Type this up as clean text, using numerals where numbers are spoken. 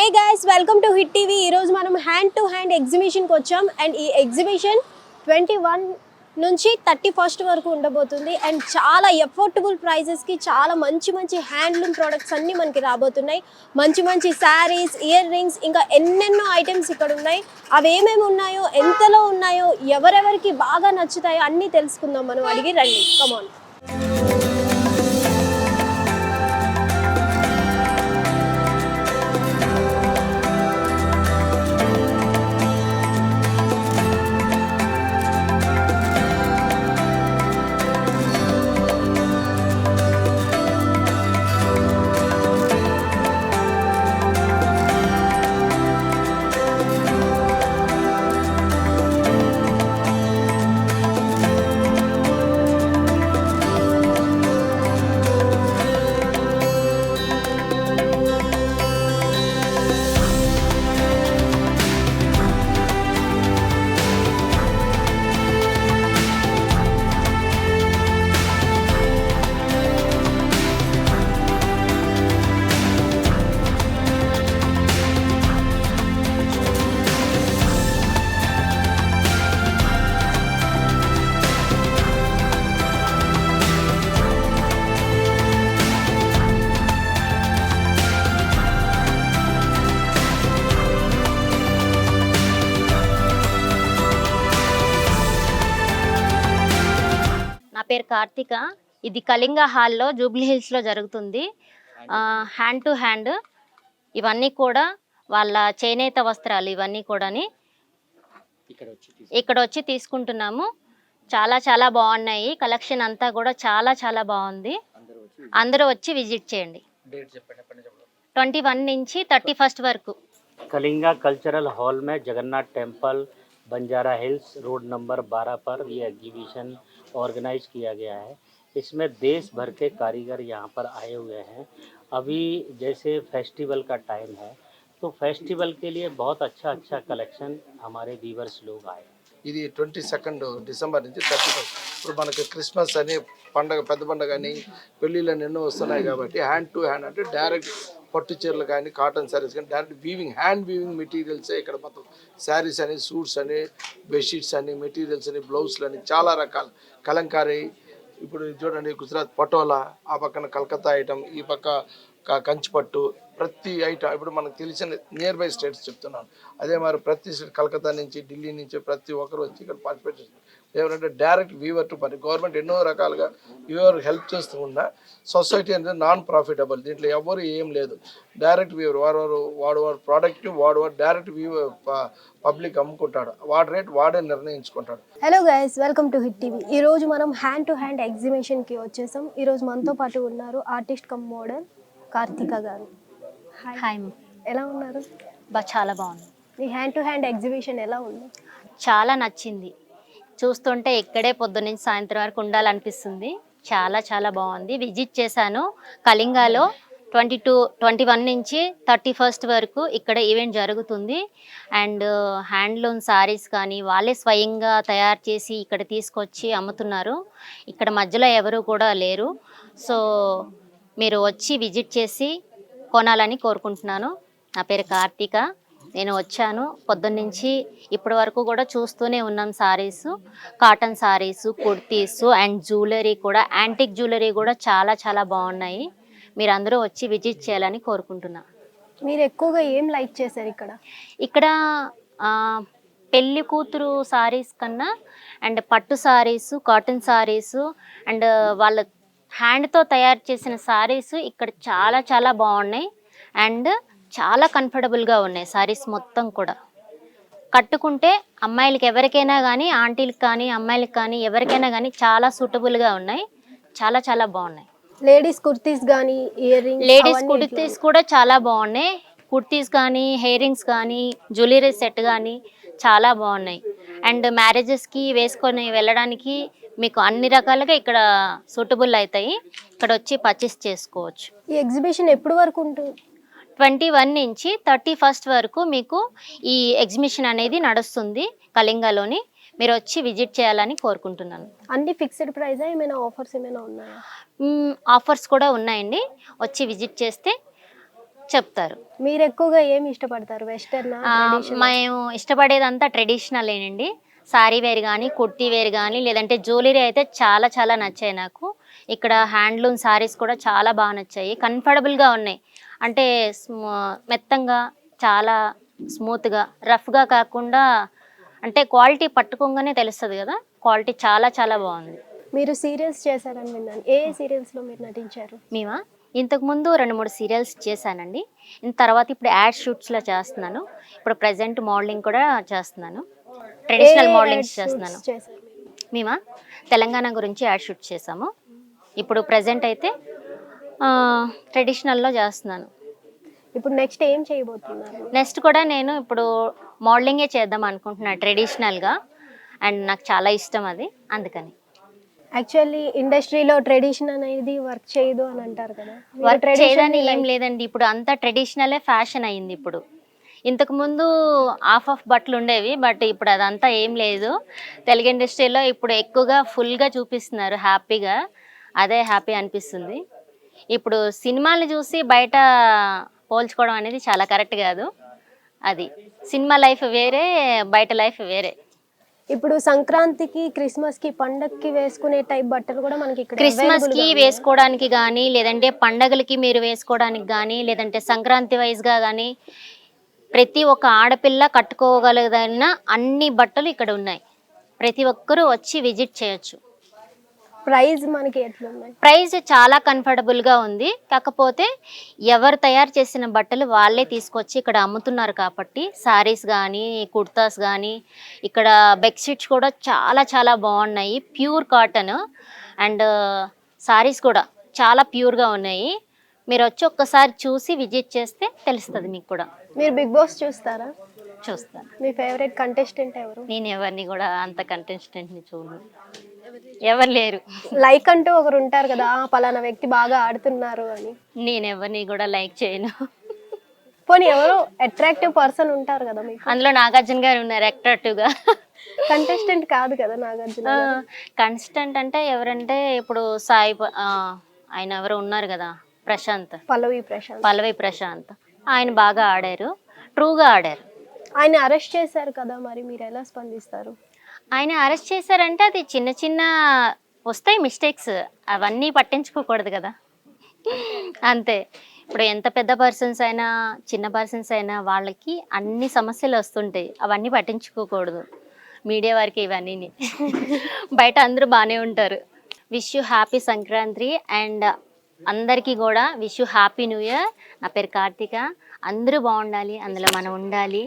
Hey guys, welcome to Hit TV. ఈ రోజు మనం హ్యాండ్ టు హ్యాండ్ ఎగ్జిబిషన్ కి వచ్చాం అండ్ ఈ ఎగ్జిబిషన్ 21 నుంచి 31 వరకు ఉండబోతుంది అండ్ చాలా ఎఫోర్డబుల్ ప్రైసెస్ కి చాలా మంచి మంచి హ్యాండ్లూమ్ ప్రొడక్ట్స్ అన్ని మనకి రాబోతున్నాయి. మంచి మంచి సారీస్, ఇయర్ రింగ్స్, ఇంకా ఎన్నెన్నో ఐటమ్స్ ఇక్కడ ఉన్నాయి. అవి ఏమేమి ఉన్నాయో, ఎంతలో ఉన్నాయో, ఎవరెవరికి బాగా నచ్చుతాయో అన్నీ తెలుసుకుందాం. మనం అడిగి రండి. Come on. నా పేరు కార్తిక. ఇది కళింగ హాల్లో జూబ్లీ హిల్స్లో జరుగుతుంది. హ్యాండ్ టు హ్యాండ్ ఇవన్నీ కూడా వాళ్ళ చేనేత వస్త్రాలు ఇవన్నీ కూడాని ఇక్కడ వచ్చి తీసుకుంటున్నాము. చాలా చాలా బాగున్నాయి. కలెక్షన్ అంతా కూడా చాలా చాలా బాగుంది. అందరూ వచ్చి విజిట్ చేయండి. 21 నుంచి 31 వరకు. कलिंगा कल्चरल हॉल में Jagannath temple Banjara hills road number 12 पर ये एग्जीबिशन ऑर्गेनाइज किया गया है। इसमें देश भर के कारीगर यहाँ पर आए हुए हैं। अभी जैसे फेस्टिवल का टाइम है तो फेस्टिवल के लिए बहुत अच्छा कलेक्शन हमारे व्यूवर्स लोग आए। ఇది 22 డిసెంబర్ నుంచి 31 ఇప్పుడు మనకి క్రిస్మస్ అని పండగ, పెద్ద పండగ అని, పెళ్ళిళ్ళు ఎన్నో వస్తున్నాయి కాబట్టి హ్యాండ్ టు హ్యాండ్ అంటే డైరెక్ట్ పట్టు చీరలు కానీ, కాటన్ శారీస్ కానీ డైరెక్ట్ వీవింగ్, హ్యాండ్ వీవింగ్ మెటీరియల్సే ఇక్కడ మొత్తం శారీస్ అని, సూట్స్ అని, బెడ్షీట్స్ అని, మెటీరియల్స్ అని, బ్లౌజ్లు అని చాలా రకాల కలంకారీ. ఇప్పుడు చూడండి, గుజరాత్ పటోలా, ఆ పక్కన కలకత్తా ఐటమ్, ఈ పక్క కంచిపట్టు, ప్రతి ఐటమ్ ఇప్పుడు మనకు తెలిసిన నియర్ బై స్టేట్స్ చెప్తున్నాను. అదే మరి ప్రతి స్టేట్, కలకత్తా నుంచి, ఢిల్లీ నుంచి ప్రతి ఒక్కరు వచ్చి ఇక్కడ పార్టిసిపేట్ చేస్తారు. ఏమంటే డైరెక్ట్ వీవర్ టు పని. గవర్నమెంట్ ఎన్నో రకాలుగా వీవర్ హెల్ప్ చేస్తూ ఉన్న సొసైటీ అనేది నాన్ ప్రాఫిటబుల్. దీంట్లో ఎవరు ఏం లేదు. డైరెక్ట్ వీవర్ వాడు ప్రోడక్ట్ వాడు డైరెక్ట్ వీవర్ పబ్లిక్ అమ్ముకుంటాడు. వాడి రేట్ వాడే నిర్ణయించుకుంటాడు. Hello guys, welcome to hit TV. ఈ రోజు మనం హ్యాండ్ టు హ్యాండ్ ఎగ్జిబిషన్ కి వచ్చేసాం. ఈ రోజు మనతో పాటు ఉన్నారు ఆర్టిస్ట్ కమ్ మోడల్ కార్తిక గారు. హాయ్, ఎలా ఉన్నారు? చాలా బాగుంది. ఈ హ్యాండ్ టు హ్యాండ్ ఎగ్జిబిషన్ ఎలా ఉంది? చాలా నచ్చింది. చూస్తుంటే ఇక్కడే పొద్దున్న నుంచి సాయంత్రం వరకు ఉండాలనిపిస్తుంది. చాలా చాలా బాగుంది. విజిట్ చేశాను. కళింగాలో 21 నుంచి 31 వరకు ఇక్కడ ఈవెంట్ జరుగుతుంది. అండ్ హ్యాండ్లూమ్ సారీస్ కానీ వాళ్ళే స్వయంగా తయారు చేసి ఇక్కడ తీసుకొచ్చి అమ్ముతున్నారు. ఇక్కడ మధ్యలో ఎవరు కూడా లేరు. సో మీరు వచ్చి విజిట్ చేసి కొనాలని కోరుకుంటున్నాను. నా పేరు కార్తిక. నేను వచ్చాను పొద్దున్నుంచి ఇప్పటి వరకు కూడా చూస్తూనే ఉన్నాం. Saris, cotton saris, kurtis and jewellery కూడా, యాంటిక్ జ్యువెలరీ కూడా చాలా చాలా బాగున్నాయి. మీరు అందరూ వచ్చి విజిట్ చేయాలని కోరుకుంటున్నా. మీరు ఎక్కువగా ఏం లైక్ చేశారు ఇక్కడ? ఇక్కడ పెళ్లి కూతురు సారీస్ కన్నా అండ్ పట్టు సారీస్, కాటన్ సారీస్ అండ్ వాళ్ళ హ్యాండ్తో తయారు చేసిన సారీస్ ఇక్కడ చాలా చాలా బాగున్నాయి. అండ్ చాలా కంఫర్టబుల్గా ఉన్నాయి సారీస్ మొత్తం కూడా. కట్టుకుంటే అమ్మాయిలకి ఎవరికైనా కానీ, ఆంటీలకు కానీ, అమ్మాయిలకు కానీ, ఎవరికైనా కానీ చాలా సూటబుల్గా ఉన్నాయి. చాలా చాలా బాగున్నాయి. లేడీస్ కుర్తీస్ కానీ, ఇయర్ రింగ్స్, లేడీస్ కుర్తీస్ కూడా చాలా బాగున్నాయి. కుర్తీస్ కానీ, హెయిర్ రింగ్స్ కానీ, జ్యువెలరీ సెట్ కానీ చాలా బాగున్నాయి. అండ్ మ్యారేజెస్కి వేసుకొని వెళ్ళడానికి మీకు అన్ని రకాలుగా ఇక్కడ సూటబుల్ అవుతాయి. ఇక్కడ వచ్చి పర్చేస్ చేసుకోవచ్చు. ఈ ఎగ్జిబిషన్ ఎప్పుడు వరకు ఉంటుంది? 21 నుంచి 31 వరకు మీకు ఈ ఎగ్జిబిషన్ అనేది నడుస్తుంది కళింగలోని. మీరు వచ్చి విజిట్ చేయాలని కోరుకుంటున్నాను. అన్ని ఫిక్స్డ్ ప్రైస్ ఏమైనా ఆఫర్స్ ఏమైనా ఉన్నాయా? ఆఫర్స్ కూడా ఉన్నాయండి. వచ్చి విజిట్ చేస్తే చెప్తారు. మీరు ఎక్కువగా ఏమి ఇష్టపడతారు, వెస్టర్న్? మేము ఇష్టపడేదంతా ట్రెడిషనల్ ఏనండి. సారీ వేర్ కానీ, కుర్తీ వేర్ కానీ, లేదంటే జ్యువెలరీ అయితే చాలా చాలా నచ్చాయి నాకు. ఇక్కడ హ్యాండ్లూమ్ సారీస్ కూడా చాలా బాగా నచ్చాయి, కంఫర్టబుల్గా ఉన్నాయి. అంటే మెత్తంగా, చాలా స్మూత్గా, రఫ్గా కాకుండా, అంటే క్వాలిటీ పట్టుకోగానే తెలుస్తుంది కదా, క్వాలిటీ చాలా చాలా బాగుంది. మీరు సీరియల్స్ చేశారని విన్నాను. ఏ సీరియల్స్లో మీరు నటించారు? మేమా ఇంతకుముందు 2-3 సీరియల్స్ చేశానండి. తర్వాత ఇప్పుడు యాడ్ షూట్స్లో చేస్తున్నాను. ఇప్పుడు ప్రజెంట్ మోడలింగ్ కూడా చేస్తున్నాను, ట్రెడిషనల్ మోడలింగ్స్ చేస్తున్నాను. చేశారు మేమా తెలంగాణ గురించి యాడ్ షూట్ చేసాము. ఇప్పుడు ప్రజెంట్ అయితే ట్రెడిషనల్లో చేస్తున్నాను. ఇప్పుడు నెక్స్ట్ ఏం చేయబోతున్నారు? నెక్స్ట్ కూడా నేను ఇప్పుడు మోడలింగే చేద్దాం అనుకుంటున్నాను, ట్రెడిషనల్గా. అండ్ నాకు చాలా ఇష్టం అది, అందుకని. యాక్చువల్లీ ఇండస్ట్రీలో ట్రెడిషన్ అనేది వర్క్ చేయదు అని అంటారు కదా. మీరు వర్క్ tradition చేయదని ని ఏం లేదండి, ఇప్పుడు అంతా ట్రెడిషనలే ఫ్యాషన్ అయింది. ఇప్పుడు ఇంతకుముందు ఆఫ్ బట్టలు ఉండేవి, బట్ ఇప్పుడు అదంతా ఏం లేదు. తెలుగు ఇండస్ట్రీలో ఇప్పుడు ఎక్కువగా ఫుల్గా చూపిస్తున్నారు, హ్యాపీగా. అదే హ్యాపీ అనిపిస్తుంది. ఇప్పుడు సినిమాలు చూసి బయట పోల్చుకోవడం అనేది చాలా కరెక్ట్ కాదు. అది సినిమా లైఫ్ వేరే, బయట లైఫ్ వేరే. ఇప్పుడు సంక్రాంతికి, క్రిస్మస్కి, పండగకి వేసుకునే టైప్ బట్టలు కూడా మనకి ఇక్కడ క్రిస్మస్కి వేసుకోవడానికి కానీ, లేదంటే పండగలకి మీరు వేసుకోవడానికి కానీ, లేదంటే సంక్రాంతి వైజ్గా కానీ, ప్రతి ఒక్క ఆడపిల్ల కట్టుకోగలిగిన అన్ని బట్టలు ఇక్కడ ఉన్నాయి. ప్రతి ఒక్కరూ వచ్చి విజిట్ చేయొచ్చు. ప్రైస్ మనకి ఎట్లున్నాయి? ప్రైస్ చాలా కంఫర్టబుల్గా ఉంది. కాకపోతే ఎవరు తయారు చేసిన బట్టలు వాళ్ళే తీసుకొచ్చి ఇక్కడ అమ్ముతున్నారు కాబట్టి, సారీస్ కానీ, కుర్తాస్ కానీ, ఇక్కడ బెడ్షీట్స్ కూడా చాలా చాలా బాగున్నాయి, ప్యూర్ కాటన్. అండ్ సారీస్ కూడా చాలా ప్యూర్గా ఉన్నాయి. మీరు వచ్చి ఒక్కసారి చూసి విజిట్ చేస్తే తెలుస్తుంది మీకు కూడా. మీరు బిగ్ బాస్ చూస్తారా? చూస్తాను. మీ ఫేవరెట్ కంటెస్టెంట్ ఎవరు? నేను ఎవరిని కూడా అంత కంటెస్టెంట్ని చూడను, ఎవరు లేరు. లైక్ అంటూ ఒకరు ఉంటారు కదా, "ఆ, పలానా వ్యక్తి బాగా ఆడుతున్నారు" అని. నేను ఎవరిని కూడా లైక్ చేయను. పోనీ ఎవరో అట్రాక్టివ్ పర్సన్ ఉంటారు కదా మీకు? అందులో నాగార్జున గారు ఉన్నారు అట్రాక్టివ్గా. కంటెస్టెంట్ కాదు కదా నాగార్జున గారు. కన్స్టెంట్ అంటే ఎవరంటే ఇప్పుడు ఆయన ఎవరు ఉన్నారు కదా, ప్రశాంత్, పల్లవి ప్రశాంత్. ఆయన బాగా ఆడారు, ట్రూగా ఆడారు. ఆయన అరెస్ట్ చేశారు కదా, మరి మీరు ఎలా స్పందిస్తారు? ఆయన అరెస్ట్ చేశారంటే అది చిన్న చిన్న వస్తాయి మిస్టేక్స్, అవన్నీ పట్టించుకోకూడదు కదా, అంతే. ఇప్పుడు ఎంత పెద్ద పర్సన్స్ అయినా, చిన్న పర్సన్స్ అయినా, వాళ్ళకి అన్ని సమస్యలు వస్తుంటాయి, అవన్నీ పట్టించుకోకూడదు. మీడియా వారికి ఇవన్నీ. బయట అందరూ బాగానే ఉంటారు. Wish you happy Sankranti. And అందరికీ కూడా wish you happy new year. నా పేరు కార్తిక. అందరూ బాగుండాలి, అందులో మనం ఉండాలి.